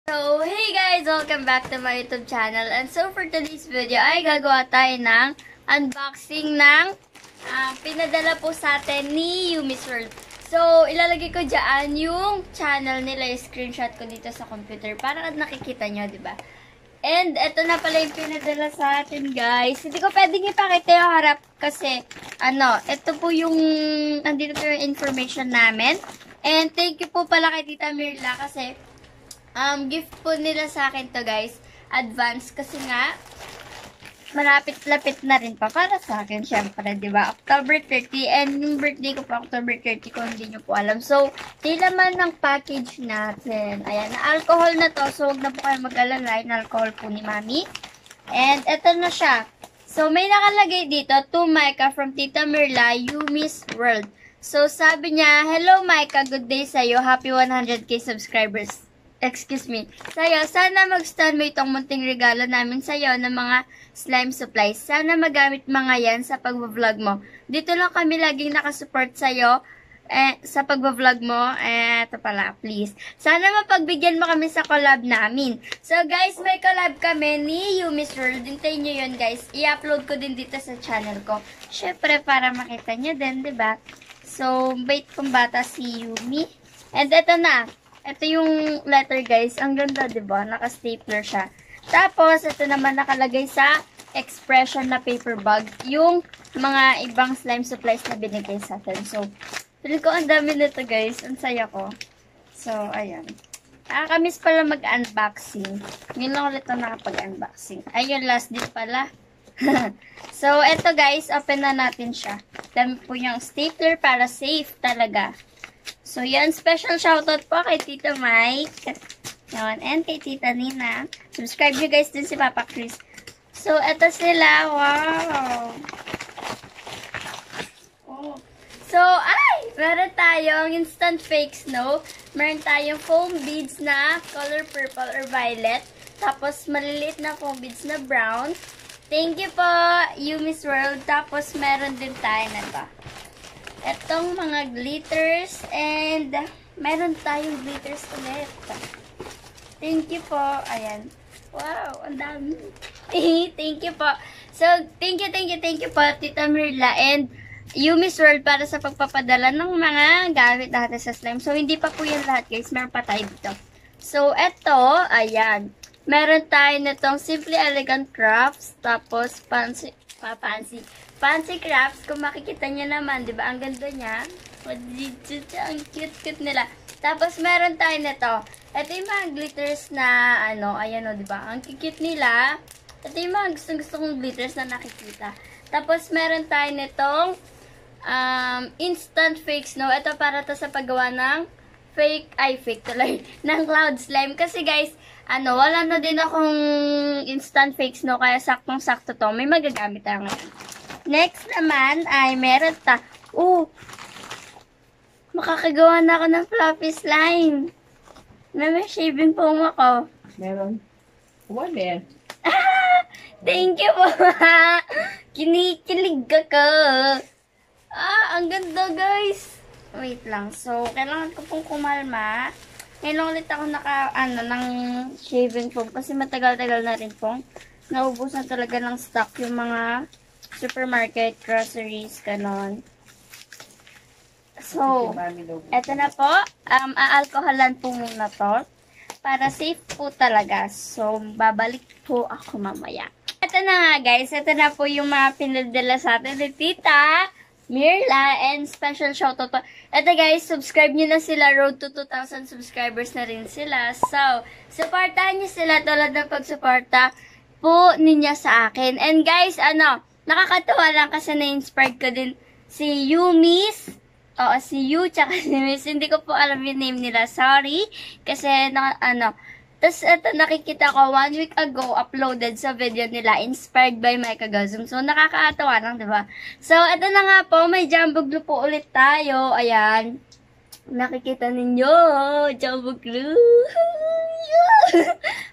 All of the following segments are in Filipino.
So, hey guys! Welcome back to my YouTube channel. And so, for today's video ay gagawa tayo ng unboxing ng pinadala po sa atin ni Yumi's World. So, ilalagay ko dyan yung channel nila, yung screenshot ko dito sa computer para nakikita nyo, diba? And, eto na pala yung pinadala sa atin, guys. Hindi ko pwedeng ipakita yung harap kasi, ito po yung, nandito po yung information namin. And, thank you po pala kay Tita Mirla kasi, gift po nila sa akin to guys, advance, kasi nga, malapit-lapit na rin pa para sa akin, syempre, diba? October 30, and yung birthday ko pa, October 30, kung hindi nyo po alam. So, di naman ng package natin. Ayan, alcohol na to, so huwag na po kayo mag-alala, yung alcohol po ni Mami. And, eto na siya. So, may nakalagay dito, to Micah from Tita Mirla, Yumi's World. So, sabi niya, hello Micah, good day sa'yo, happy 100k subscribers. Excuse me. Sa'yo, sana mag-stand mo itong munting regalo namin sa'yo ng mga slime supplies. Sana magamit mga yan sa pag-vlog mo. Dito lang kami laging nakasupport sa'yo sa pag-vlog mo. Ito pala, please. Sana mapagbigyan mo kami sa collab namin. So, guys, may collab kami ni Yumi's World. Hintayin nyo yun, guys. I-upload ko din dito sa channel ko. Syempre, para makita nyo din, diba? So, bait kong bata si Yumi. And ito na. Ito yung letter, guys. Ang ganda, diba? Naka-stapler siya. Tapos, ito naman nakalagay sa expression na paper bag. Yung mga ibang slime supplies na binigay sa atin. So, feeling ko ang dami nito, guys. Ang saya ko. So, ayan. Nakakamiss pala mag-unboxing. Ngayon lang ulit ako nakapag-unboxing. Ayun, last din pala. So, ito, guys. Open na natin siya. Dami po yung stapler para safe talaga. So, yan. Special shoutout po kay Tita Mike. Yan. And kay Tita Nina. Subscribe nyo guys din si Papa Chris. So, eto sila. Wow! Oh. So, meron tayong instant fake snow. Meron tayong foam beads na color purple or violet. Tapos, maliliit na foam beads na brown. Thank you po, Yumi's World. Tapos, meron din tayo na ba? Etong mga glitters, and meron tayong glitters ulit. Thank you po. Ayan. Wow, ang dami. Thank you po. So, thank you po, Tita Mirla and Yumi's World para sa pagpapadala ng mga gamit natin sa slime. So, hindi pa po yan lahat, guys. Meron pa tayo dito. So, eto, ayan. Meron tayo nitong Simply Elegant Crafts, tapos Fancy Crafts, kung makikita nyo naman, di ba? Ang ganda niya. Ang cute-cute nila. Tapos, meron tayo nito. Ito yung mga glitters na, ayan o, di ba? Ang cute nila. Ito yung mga gustong-gusto kong glitters na nakikita. Tapos, meron tayo nitong instant fake snow. Ito para to sa paggawa ng fake tuloy, ng cloud slime. Kasi, guys, wala na din akong instant fake snow, kaya saktong-sakto to. May magagamit tayo ngayon. Next naman ay meron makakagawa na ako ng fluffy slime. May shaving foam ako. Meron. One there. Thank you po. Kinikilig ka. Ang ganda, guys. Wait lang. So, kailangan ko pong kumalma. Ngayon ulit ako ng shaving foam kasi matagal-tagal na rin pong naubusan talaga ng stock yung mga supermarket, groceries, ganon. So, eto na po. Aalkoholan po muna to para safe po talaga. So, babalik po ako mamaya. Eto na nga, guys. Eto na po yung mga pinadala sa atin ni Tita Mirla, and special shoutout po. Ito guys, subscribe nyo na sila. Road to 2,000 subscribers na rin sila. So, supportahan nyo sila tulad ng pagsuporta po ninyo sa akin. And guys, nakakatuwa lang kasi na-inspired ko din si Yumi's. Oo, si Yu, tsaka si Miss. Hindi ko po alam yung name nila. Sorry. Kasi, Tapos, ito, nakikita ko 1 week ago, uploaded sa video nila, inspired by Micah Gazum. So, nakakatawa lang, diba? So, ito na nga po, may jumbo glue po ulit tayo. Ayan. Nakikita ninyo, jumbo glue.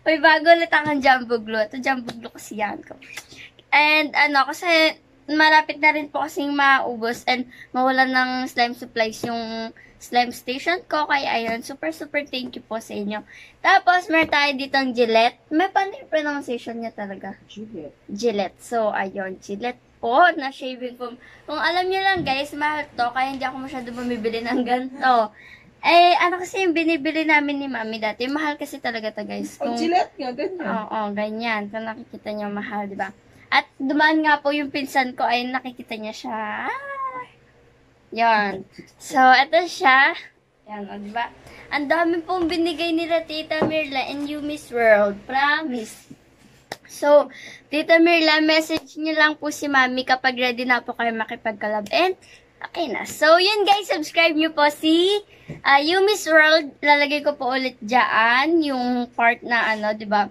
May bago ulit akong jumbo glue. Ito, jumbo glue kasi yan ko. And, kasi, malapit na rin po kasing maubos and mawalan ng slime supplies yung slime station ko. Kaya ayun, super thank you po sa inyo. Tapos, meron tayo ditong Gillette. May paano yung pronunciation niya talaga? Juliet. Gillette. So, ayun, Gillette po na shaving foam. Kung alam niyo lang guys, mahal to, kaya hindi ako masyado bumibili ng ganito. Eh, ano kasi yung binibili namin ni Mami dati, mahal kasi talaga to guys. Pag Gillette nga, ganyan. Oo, ganyan. Kung nakikita niyo, mahal, di ba? At dumaan nga po yung pinsan ko, ay nakikita niya siya. Ah, yan. So, ito siya. Yan, o, di ba? Ang dami pong binigay nila Tita Mirla and You Miss World. Promise. So, Tita Mirla, message niyo lang po si Mami kapag ready na po kayo makipag-collab. And, okay na. So, yun guys, subscribe nyo po si You Miss World. Lalagay ko po ulit dyan yung part na ano, diba?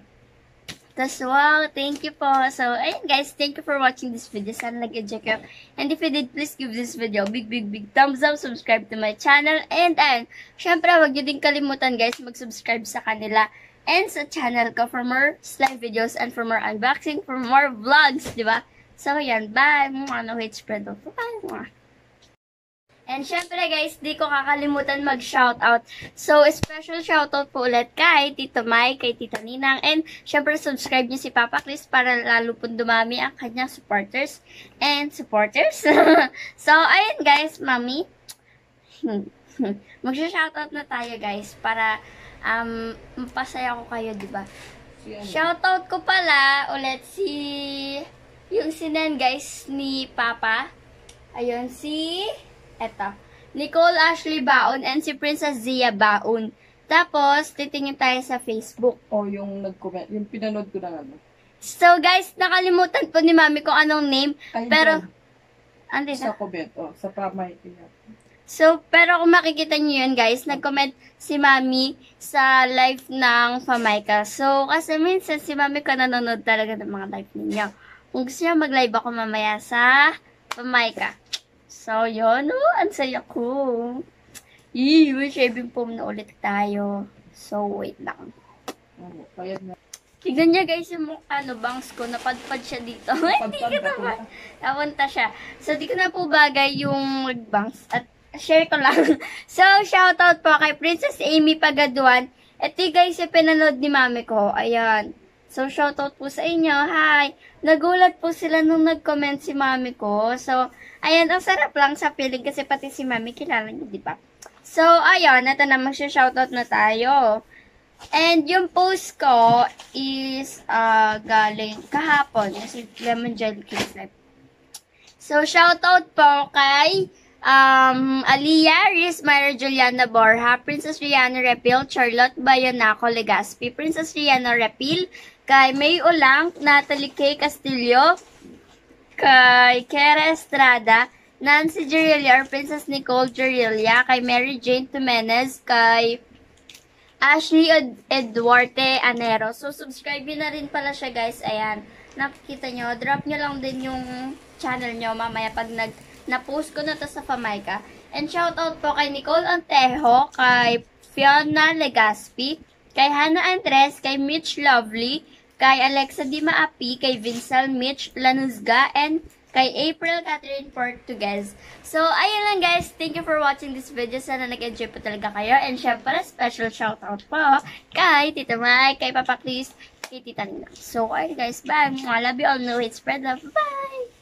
Tapos, wow, thank you po. So, ayun guys, thank you for watching this video. Sana nag-enjoy kayo. And if you did, please give this video a big thumbs up. Subscribe to my channel. And, ayun, syempre, huwag nyo din kalimutan guys, mag-subscribe sa kanila. And sa channel ko for more slime videos and for more unboxing, for more vlogs, diba? So, yan, bye. No hate spread. Bye. And syempre guys, di ko kakalimutan mag-shoutout. So, special shoutout po ulit kay Tito Mike, kay Tita Ninang, and syempre subscribe niyo si Papa Chris para lalo po dumami ang kanyang supporters. So, ayun guys, Mami. Mag-shoutout na tayo guys para mapasaya ko kayo, diba? Shoutout ko pala ulit yung sinan guys ni Papa. Ayun, eto, Nicole Ashley Baon and si Princess Zia Baon. Tapos, titingin tayo sa Facebook. O, yung nag-comment, yung pinanood ko na ano. So, guys, nakalimutan po ni Mami kung anong name. Ay, pero, sa comment, sa pamay. So, pero kung makikita nyo yun, guys, nag-comment si Mami sa live ng Famayka. So, kasi minsan si Mami ko nanonood talaga ng mga live ninyo. Kung gusto nyo, mag-live ako mamaya sa Famayka. So, yun. Oh, ang saya ko. May shaving foam na ulit tayo. So, wait lang. Tignan niya guys yung mukha, bangs ko. Napadpad siya dito. Hindi ko naman. Napunta siya. So, di ko na po bagay yung bangs. At share ko lang. So, shoutout po kay Princess Amy Pagaduan. Ito guys yung pinanood ni Mami ko. Ayan. So, shoutout po sa inyo. Hi! Nagulat po sila nung nag-comment si Mami ko. So, ayan, ang sarap lang sa feeling kasi pati si Mami kilala niyo, di ba? So, ayun, ito na, magsha-shoutout na tayo. And yung post ko is galing kahapon, kasi Lemon Jelly Kids Life. So, shoutout po kay Aliyah, Riz, Myra Juliana Borja, Princess Rihanna Repil, Charlotte Bayanaco Legaspi, Princess Rihanna Repil, kay May Ulang, Natalie K. Castillo, kay Kera Estrada, Nancy Jerilia or Princess Nicole Jerilia, kay Mary Jane Tumenez, kay Ashley Eduarte Anero. So, subscribe nyo na rin pala siya guys. Ayan, nakikita nyo. Drop nyo lang din yung channel nyo mamaya pag na-post ko na to sa Famayka. And shoutout po kay Nicole Antejo, kay Fiona Legaspi, kay Hannah Andres, kay Mitch Lovely, kay Alexa Di Maapi, kay Vincel Mitch Lanuzga, and kay April Catherine Portuguez. So, ayun lang guys. Thank you for watching this video. Sana nag-enjoy po talaga kayo. And syempre, special shoutout po kay Tita Mike, kay Papa Chris, kay Tita Nina. So, ayun guys. Bye. Love you all. No hate spread love. Bye!